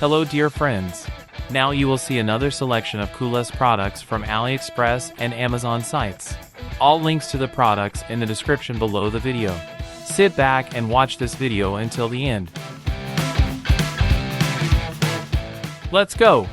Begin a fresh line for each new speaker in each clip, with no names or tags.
Hello dear friends. Now you will see another selection of Cordless products from AliExpress and Amazon sites. All links to the products in the description below the video. Sit back and watch this video until the end. Let's go!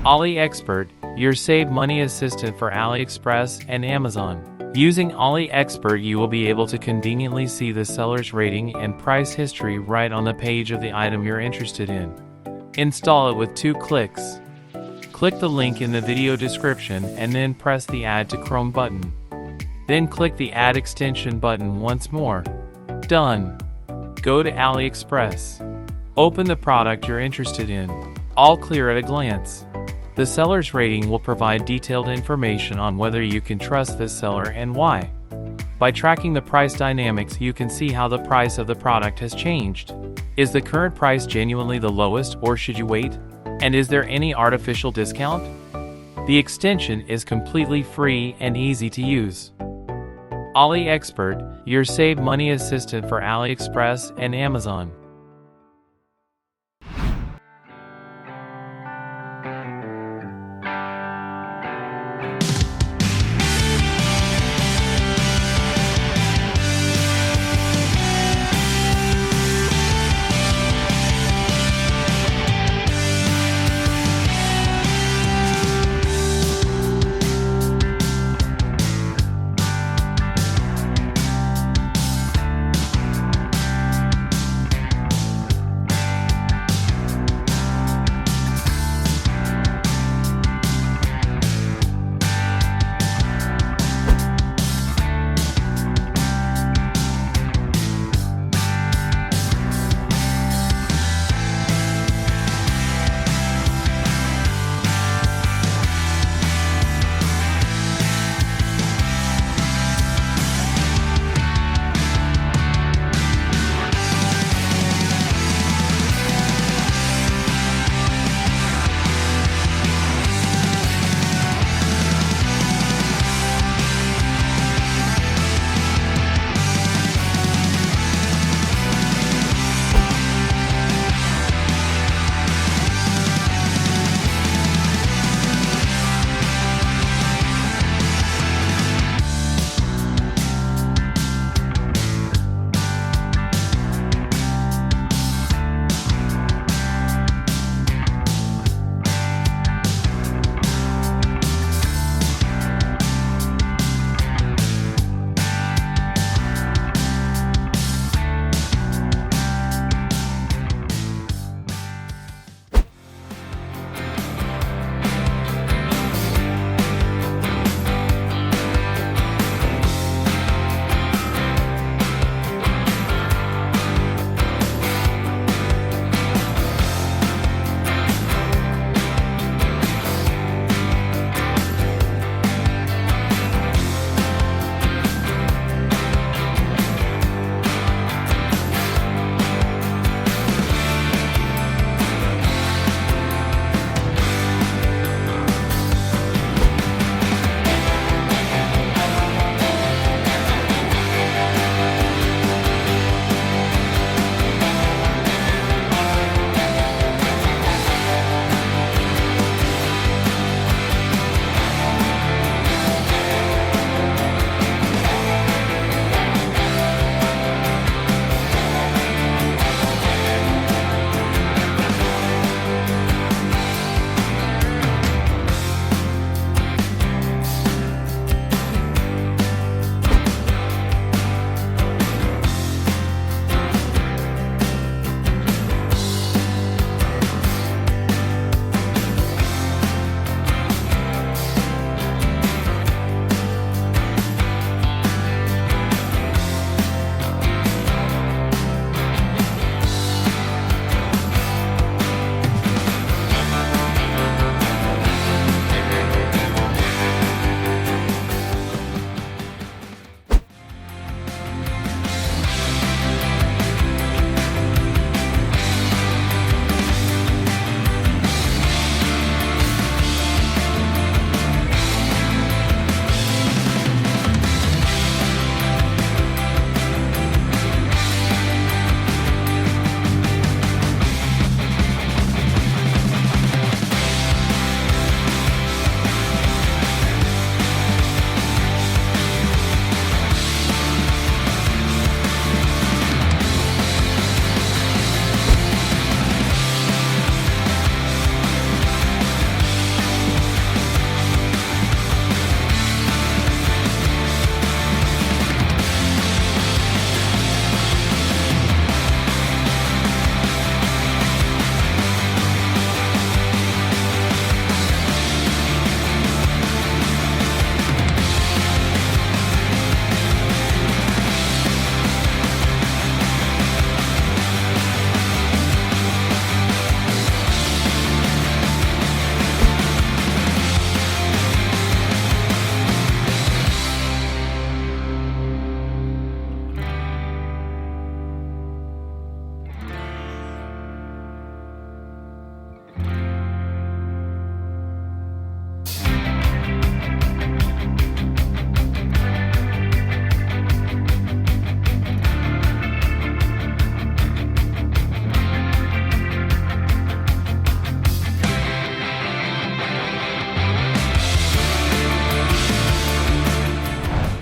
AliExpert, your save money assistant for AliExpress and Amazon. Using AliExpert, you will be able to conveniently see the seller's rating and price history right on the page of the item you're interested in. Install it with 2 clicks. Click the link in the video description and then press the Add to Chrome button. Then click the Add Extension button once more. Done. Go to AliExpress. Open the product you're interested in. All clear at a glance. The seller's rating will provide detailed information on whether you can trust this seller and why. By tracking the price dynamics, you can see how the price of the product has changed. Is the current price genuinely the lowest, or should you wait? And is there any artificial discount? The extension is completely free and easy to use. AliExpert, your save money assistant for AliExpress and Amazon.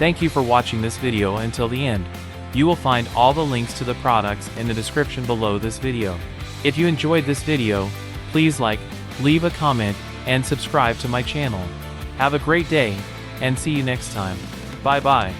Thank you for watching this video until the end. You will find all the links to the products in the description below this video. If you enjoyed this video, please like, leave a comment, and subscribe to my channel. Have a great day, and see you next time. Bye bye.